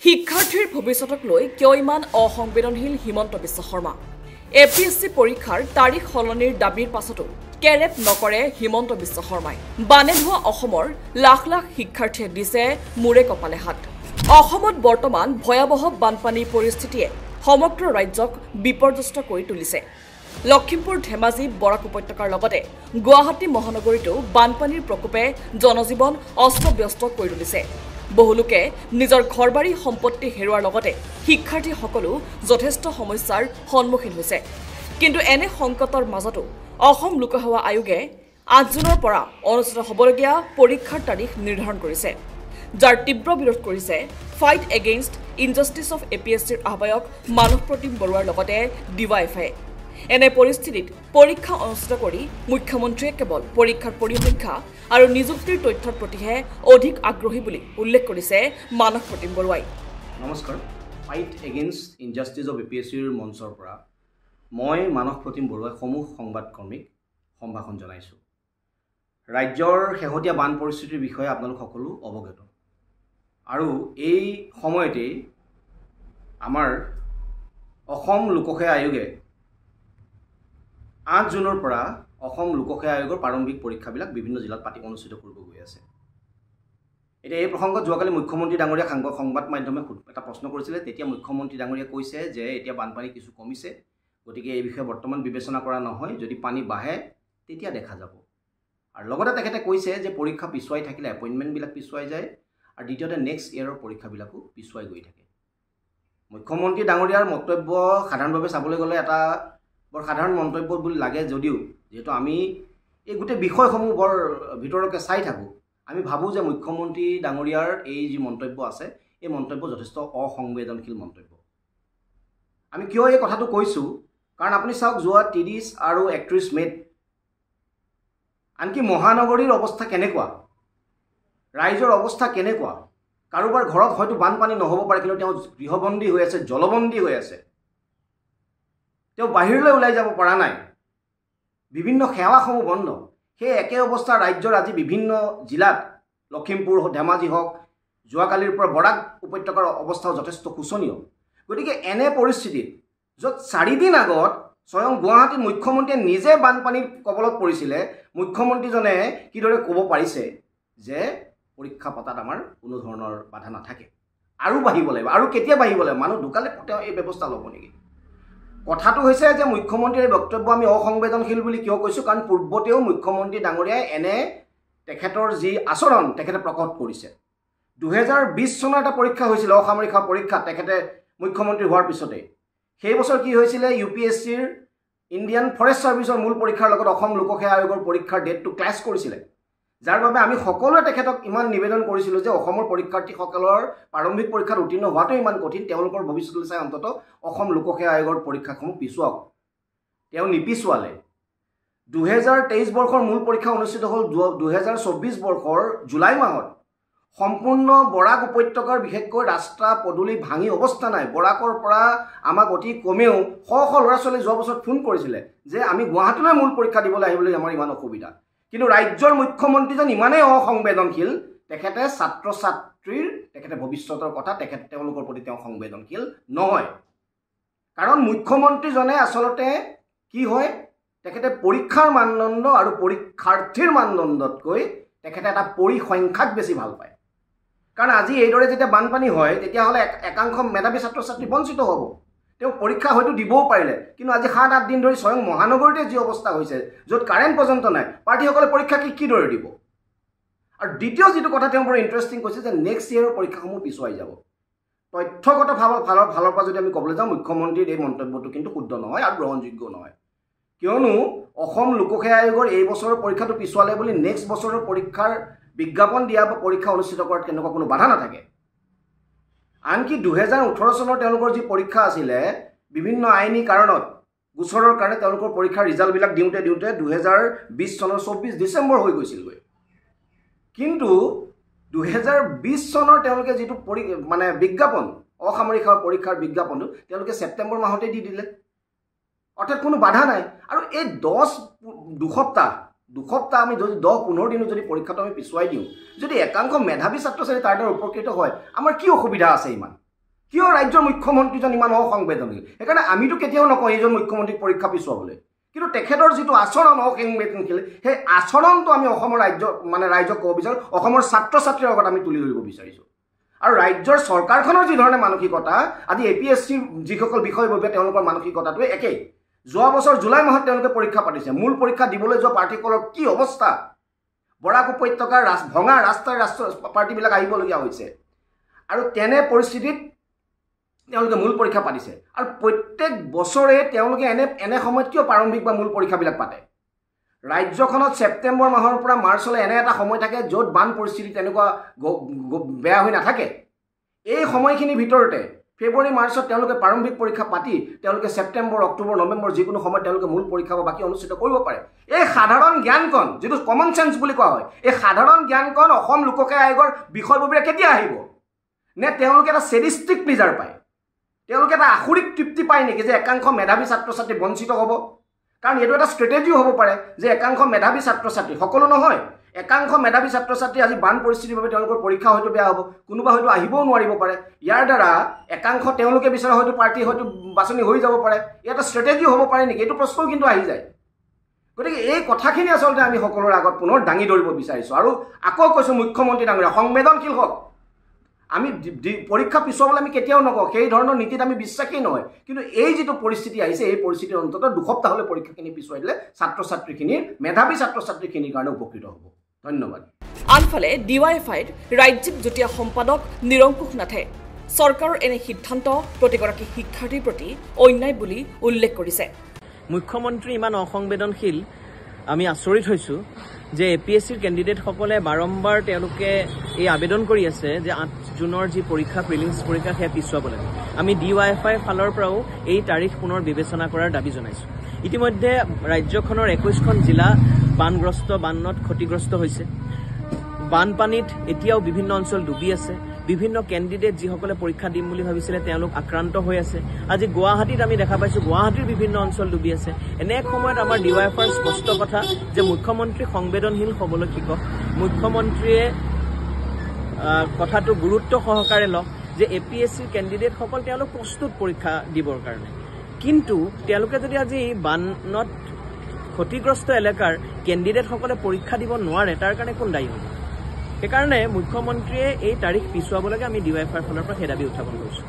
শিক্ষাৰ্থীৰ ভৱিষ্যতক লৈ কিয় ইমান অসংবেদনশীল হিমন্ত বিশ্ব শৰ্মা এপিএছচি পৰীক্ষাৰ তাৰিখ সলনিৰ দাবীৰ পাছতো কেৰেপ নকৰে হিমন্ত বিশ্ব শৰ্মাই বানে ধোৱা অসমৰ লাখ লাখ শিক্ষাৰ্থীয়ে দিছে মূৰে কপালে হাত অসমত বৰ্তমান ভয়াবহ বানপানীৰ পৰিস্থিতিয়ে সমগ্ৰ ৰাজ্যক বিপৰ্যস্ত কৰি তুলিছে লখিমপুৰ ধেমাজি বৰাক উপত্যকাৰ লগতে গুৱাহাটী মহানগৰীতো বানপানীৰ প্ৰকোপে জনজীৱন অস্তব্যস্ত কৰি তুলিছে বহুলোকে নিজৰ ঘৰবাৰী সম্পত্তি হেৰুৱাৰ লগতে শিক্ষাৰ্থীসকলো যথেষ্ট সমস্যাৰ সন্মুখীন হৈছে কিন্তু এনে সংকটৰ মাজতো অসম লোকসেৱা আয়োগে ৮ জুনৰ পৰা অনুষ্ঠিত হ'বলগীয়া পৰীক্ষাৰ তাৰিখ নিৰ্ধাৰণ কৰিছে যাৰ তীব্ৰ বিৰোধ কৰিছে ফাইট এগেইনষ্ট ইনজাষ্টিস অফ এপিএছচিৰ আহ্বায়ক মানৱ প্ৰতিম বৰুৱাৰ লগতে ডিৱাইএফআই এনে পৰিস্থিতিত পৰীক্ষা অনুষ্ঠিত কৰি মুখ্যমন্ত্ৰীয়ে কেৱল পৰীক্ষাৰ পৰিসংখ্যা আৰু নিযুক্তিৰ তথ্যৰ প্ৰতিহে অধিক আগ্ৰহী বুলি উল্লেখ কৰিছে মানৱ প্ৰতিম বৰুৱাই নমস্কাৰ ফাইট এগেইনষ্ট ইনজাষ্টিস অফ এপিএছচিৰ মঞ্চৰ পৰা মই মানৱ প্ৰতিম বৰুৱাই সমূহ সংবাদকৰ্মীক সম্ভাষণ জনাইছোঁ ৰাজ্যৰ শেহতীয়া বান পৰিস্থিতিৰ বিষয়ে আপোনালোক সকলো অৱগত আৰু এই সময়তে আমাৰ অসম লোকসেৱা আয়োগে ৮ জুনৰ পৰা অসম লোকসেৱা আয়োগৰ প্ৰাৰম্ভিক পৰীক্ষাবিলাক বিভিন্ন জিলাত অনুষ্ঠিত কৰিব গৈ আছে এতিয়া এই প্ৰসংগত যোৱাকালি মুখ্যমন্ত্ৰী ডাঙৰীয়া সংবাদ মাধ্যমে এটা প্ৰশ্ন কৰিছিলে তেতিয়া মুখ্যমন্ত্ৰী ডাঙৰীয়া কৈছে যে এতিয়া বানপানী কিছু কমিছে গতিকে এই বিষয়ে বৰ্তমান বিবেচনা কৰা নহয় যদি পানী বাঢ়ে তেতিয়া দেখা যাব আৰু লগতে তেখেতে কৈছে যে পৰীক্ষা পিছুৱাই থাকিলে এপইণ্টমেণ্টবিলাক পিছুৱাই যায় আৰু দ্বিতীয়তে নেক্সট ইয়াৰৰ পৰীক্ষাবিলাকো পিছুৱাই গৈ থাকে মুখ্যমন্ত্ৰী ডাঙৰীয়াৰ মন্তব্য সাধাৰণভাৱে চাবলৈ গ'লে এটা বৰ সাধাৰণ মন্তব্য বুলি লাগে যদিও যেহেতু আমি এই গোটেই বিষয়সমূহ বৰ ভিতৰলৈকে চাই থাকোঁ আমি ভাবোঁ যে মুখ্যমন্ত্ৰী ডাঙৰীয়াৰ এই যি মন্তব্য আছে এই মন্তব্য যথেষ্ট অসংবেদনশীল মন্তব্য আমি কিয় এই কথাটো কৈছোঁ কাৰণ আপুনি চাওক যোৱা ৩০ আৰু ৩১ মে'ত আনকি মহানগৰীৰ অৱস্থা কেনেকুৱা ৰাইজৰ অৱস্থা কেনেকুৱা কাৰোবাৰ ঘৰত হয়তো বানপানী নহ'ব পাৰে কিন্তু তেওঁ গৃহবন্দী হৈ আছে জলবন্দী হৈ আছে তেওঁ বাহিৰলৈ ওলাই যাব পৰা নাই বিভিন্ন সেৱাসমূহ বন্ধ সেই একে অৱস্থা ৰাজ্যৰ আজি বিভিন্ন জিলাত লখিমপুৰ ধেমাজি হওক যোৱাকালিৰ পৰা বৰাক উপত্যকাৰ অৱস্থাও যথেষ্ট শোচনীয় গতিকে এনে পৰিস্থিতিত য'ত 4 দিন আগত স্বয়ং গুৱাহাটীৰ মুখ্যমন্ত্ৰীয়ে নিজে বানপানীৰ কবলত পৰিছিলে মুখ্যমন্ত্ৰীজনে কিদৰে ক'ব পাৰিছে যে পৰীক্ষা পতাত আমাৰ কোনো ধৰণৰ বাধা নাথাকে আৰু বাঢ়িব লাগিব আৰু কেতিয়া বাঢ়িব লাগিব মানুহ ঢুকালে তেওঁ এই ব্যৱস্থা ল'ব নেকি কথাটো হৈছে যে মুখ্যমন্ত্ৰীৰ বক্তব্য আমি অসংবেদনশীল বুলি কিয় কৈছোঁ কাৰণ পূৰ্বতেও মুখ্যমন্ত্ৰী ডাঙৰীয়াই এনে তেখেতৰ যি আচৰণ তেখেতে প্ৰকট কৰিছে 2020 চনৰ এটা পৰীক্ষা হৈছিল অসামৰিক পৰীক্ষা তেখেতে মুখ্যমন্ত্ৰী হোৱাৰ পিছতে সেই বছৰ কি হৈছিলে ইউপিএছচিৰ ইণ্ডিয়ান ফৰেষ্ট ছাৰ্ভিচৰ মূল পৰীক্ষাৰ লগত অসম লোকসেৱা আয়োগৰ পৰীক্ষাৰ ডেটটো ক্লাছ কৰিছিলে যাৰ বাবে আমি সকলোৱে তেখেতক ইমান নিবেদন কৰিছিলোঁ যে অসমৰ পৰীক্ষাৰ্থীসকলৰ প্ৰাৰম্ভিক পৰীক্ষাত উত্তীৰ্ণ হোৱাটো ইমান কঠিন তেওঁলোকৰ ভৱিষ্যতলৈ চাই অন্ততঃ অসম লোকসেৱা আয়োগৰ পৰীক্ষাসমূহ পিছুৱাওক তেওঁ নিপিছুৱালে 2023 বৰ্ষৰ মূল পৰীক্ষা অনুষ্ঠিত হ'ল 2024 বৰ্ষৰ জুলাই মাহত সম্পূৰ্ণ বৰাক উপত্যকাৰ বিশেষকৈ ৰাস্তা পদূলি ভাঙি অৱস্থা নাই বৰাকৰ পৰা আমাক অতি কমেও শ ল'ৰা ছোৱালী যোৱা বছৰত ফোন কৰিছিলে যে আমি গুৱাহাটীলৈ মূল পৰীক্ষা দিবলৈ আহিবলৈ আমাৰ ইমান অসুবিধা কিন্তু ৰাজ্যৰ মুখ্যমন্ত্ৰীজন ইমানেই অসংবেদনশীল তেখেতে ছাত্ৰ ছাত্ৰীৰ তেখেতে ভৱিষ্যতৰ কথা তেওঁলোকৰ প্ৰতি তেওঁ সংবেদনশীল নহয় কাৰণ মুখ্যমন্ত্ৰীজনে আচলতে কি হয় তেখেতে পৰীক্ষাৰ মানদণ্ড আৰু পৰীক্ষাৰ্থীৰ মানদণ্ডতকৈ তেখেতে এটা পৰিসংখ্যাক বেছি ভাল পায় কাৰণ আজি এইদৰে যেতিয়া বানপানী হয় তেতিয়াহ'লে একাংশ মেধাৱী ছাত্ৰ ছাত্ৰী বঞ্চিত হ'ব তেওঁ পৰীক্ষা হয়তো দিবও পাৰিলে কিন্তু আজি 7-8 দিন ধৰি স্বয়ং মহানগৰীতে যি অৱস্থা হৈছে য'ত কাৰেণ্ট পৰ্যন্ত নাই পাৰ্টীসকলে পৰীক্ষা কিদৰে দিব আৰু দ্বিতীয় যিটো কথা তেওঁ বৰ ইণ্টাৰেষ্টিং কৈছে যে নেক্সট ইয়েৰৰ পৰীক্ষাসমূহ পিছুৱাই যাব তথ্যগত ফালৰ পৰা যদি আমি ক'বলৈ যাওঁ মুখ্যমন্ত্ৰীৰ এই মন্তব্যটো কিন্তু শুদ্ধ নহয় আৰু গ্ৰহণযোগ্য নহয় কিয়নো অসম লোকসেৱা আয়োগৰ এই বছৰৰ পৰীক্ষাটো পিছুৱালে বুলি নেক্সট বছৰৰ পৰীক্ষাৰ বিজ্ঞাপন দিয়া বা পৰীক্ষা অনুষ্ঠিত কৰাত তেনেকুৱা কোনো বাধা নাথাকে আনকি 2018 চনৰ তেওঁলোকৰ যি পৰীক্ষা আছিলে বিভিন্ন আইনী কাৰণত গোচৰৰ কাৰণে তেওঁলোকৰ পৰীক্ষাৰ ৰিজাল্টবিলাক দিওঁতে 2020 চনৰ 24 ডিচেম্বৰ হৈ গৈছিলগৈ কিন্তু 2020 চনৰ তেওঁলোকে যিটো মানে বিজ্ঞাপন অসামৰিক পৰীক্ষাৰ বিজ্ঞাপনটো তেওঁলোকে ছেপ্টেম্বৰ মাহতে দি দিলে অৰ্থাৎ কোনো বাধা নাই আৰু এই 2 আমি যদি 10-15 দিনো যদি পৰীক্ষাটো আমি পিছুৱাই দিওঁ যদি একাংশ মেধাৱী ছাত্ৰ ছাত্ৰী তাৰ দ্বাৰা উপকৃত হয় আমাৰ কি অসুবিধা আছে ইমান কিয় ৰাজ্যৰ মুখ্যমন্ত্ৰীজন ইমান অসংবেদনশীল? সেইকাৰণে আমিতো কেতিয়াও নকওঁ এইজন মুখ্যমন্ত্ৰীক পৰীক্ষা পিছুৱাবলৈ, কিন্তু তেখেতৰ যিটো আচৰণ অসংবেদনশীল, সেই আচৰণটো আমি অসমৰ ৰাইজক ক'ব বিচাৰোঁ, অসমৰ ছাত্ৰ ছাত্ৰীৰ আগত আমি তুলি ধৰিব বিচাৰিছোঁ। আৰু ৰাজ্যৰ চৰকাৰখনৰ যি ধৰণে মানসিকতা, আজি APSCৰ যিসকল বিষয়ববীয়া তেওঁলোকৰ মানসিকতাটোৱে একেই। যোৱা বছৰ জুলাই মাহত তেওঁলোকে পৰীক্ষা পাতিছে, মূল পৰীক্ষা দিবলৈ যোৱা প্ৰাৰ্থীসকলৰ কি অৱস্থা, বৰাক উপত্যকাৰ ভঙা ৰাস্তাৰ পাৰ্টীবিলাক আহিবলগীয়া হৈছে। আৰু তেনে পৰিস্থিতিত তেওঁলোকে মূল পৰীক্ষা পাতিছে। আৰু প্ৰত্যেক বছৰে তেওঁলোকে এনে সময়ত কিয় প্ৰাৰম্ভিক বা মূল পৰীক্ষাবিলাক পাতে? ৰাজ্যখনত ছেপ্টেম্বৰ মাহৰ পৰা মাৰ্চলৈ এনে এটা সময় থাকে য'ত বান পৰিস্থিতি তেনেকুৱা বেয়া হৈ নাথাকে। এই সময়খিনিৰ ভিতৰতে ফেব্ৰুৱাৰী মাৰ্চত তেওঁলোকে প্ৰাৰম্ভিক পৰীক্ষা পাতি তেওঁলোকে ছেপ্টেম্বৰ অক্টোবৰ নৱেম্বৰ যিকোনো সময়ত তেওঁলোকে মূল পৰীক্ষা বা বাকী অনুষ্ঠিত কৰিব পাৰে। এই সাধাৰণ জ্ঞানকণ, যিটো কমন চেন্স বুলি কোৱা হয়, এই সাধাৰণ জ্ঞানকণ অসম লোকসেৱা আয়োগৰ বিষয়ববীয়া কেতিয়া আহিব? নে তেওঁলোকে এটা চেডিষ্টিক প্লিজাৰ পায়? তেওঁলোকে এটা আসুৰিক তৃপ্তি পায় নেকি যে একাংশ মেধাৱী ছাত্ৰ ছাত্ৰী বঞ্চিত হ'ব? কাৰণ এইটো এটা ষ্ট্ৰেটেজিও হ'ব পাৰে যে একাংশ মেধাৱী ছাত্ৰ ছাত্ৰী, সকলো নহয়, একাংশ মেধাৱী ছাত্ৰ ছাত্ৰী আজি বান পৰিস্থিতিৰ বাবে তেওঁলোকৰ পৰীক্ষা হয়তো বেয়া হ'ব, কোনোবা হয়তো আহিবও নোৱাৰিব পাৰে। ইয়াৰ দ্বাৰা একাংশ তেওঁলোকে বিচৰা হয়তো প্ৰাৰ্থী হয়তো বাছনি হৈ যাব পাৰে। এটা ষ্ট্ৰেটেজিও হ'ব পাৰে নেকি? এইটো প্ৰশ্নও কিন্তু আহি যায়। গতিকে এই কথাখিনি আচলতে আমি সকলোৰে আগত পুনৰ দাঙি ধৰিব বিচাৰিছোঁ। আৰু আকৌ কৈছোঁ, মুখ্যমন্ত্ৰী ডাঙৰীয়া সংবেদনশীল হওক। আমি পৰীক্ষা পিছুৱাবলৈ আমি কেতিয়াও নকওঁ, সেই ধৰণৰ নীতিত আমি বিশ্বাসী নহয়। কিন্তু এই যিটো পৰিস্থিতি আহিছে, এই পৰিস্থিতিৰ অন্ততঃ দুসপ্তাহলৈ পৰীক্ষাখিনি পিছুৱাই দিলে ছাত্ৰ ছাত্ৰীখিনিৰ, মেধাৱী ছাত্ৰ ছাত্ৰীখিনিৰ কাৰণে উপকৃত হ'ব। ধন্যবাদ। আনফালে DYFIৰ ৰাজ্যিক যুটীয়া সম্পাদক নিৰংকুশ নাথে চৰকাৰৰ এনে সিদ্ধান্ত প্ৰতিগৰাকী শিক্ষাৰ্থীৰ প্ৰতি অন্যায় বুলি উল্লেখ কৰিছে। মুখ্যমন্ত্ৰী ইমান অসংবেদনশীল, আমি আচৰিত হৈছোঁ যে APSCৰ কেণ্ডিডেটসকলে বাৰম্বাৰ তেওঁলোকে এই আবেদন কৰি আছে যে 8 জুনৰ যি পৰীক্ষা, প্ৰিলিমছ পৰীক্ষা, সেয়া পিছুৱাব লাগে। আমি DYFIৰ ফালৰ পৰাও এই তাৰিখ পুনৰ বিবেচনা কৰাৰ দাবী জনাইছোঁ। ইতিমধ্যে ৰাজ্যখনৰ 21খন জিলা বানগ্ৰস্ত, বানত ক্ষতিগ্ৰস্ত হৈছে। বানপানীত এতিয়াও বিভিন্ন অঞ্চল ডুবি আছে। বিভিন্ন কেণ্ডিডেট যিসকলে পৰীক্ষা দিম বুলি ভাবিছিলে তেওঁলোক আক্ৰান্ত হৈ আছে। আজি গুৱাহাটীত আমি দেখা পাইছোঁ, গুৱাহাটীৰ বিভিন্ন অঞ্চল ডুবি আছে। এনে এক সময়ত আমাৰ DYFIৰ স্পষ্ট কথা যে মুখ্যমন্ত্ৰী সংবেদনশীল হ'বলৈ শিকক। মুখ্যমন্ত্ৰীয়ে কথাটো গুৰুত্ব সহকাৰে লওক যে APSCৰ কেণ্ডিডেটসকল তেওঁলোক প্ৰস্তুত পৰীক্ষা দিবৰ কাৰণে। কিন্তু তেওঁলোকে যদি আজি বানত ক্ষতিগ্ৰস্ত এলেকাৰ কেণ্ডিডেটসকলে পৰীক্ষা দিব নোৱাৰে, তাৰ কাৰণে কোন দায়ী হ'ব? সেইকাৰণে মুখ্যমন্ত্ৰীয়ে এই তাৰিখ পিছুৱাব লাগে। আমি DYFIৰ ফালৰ পৰা সেই দাবী উত্থাপন কৰিছোঁ।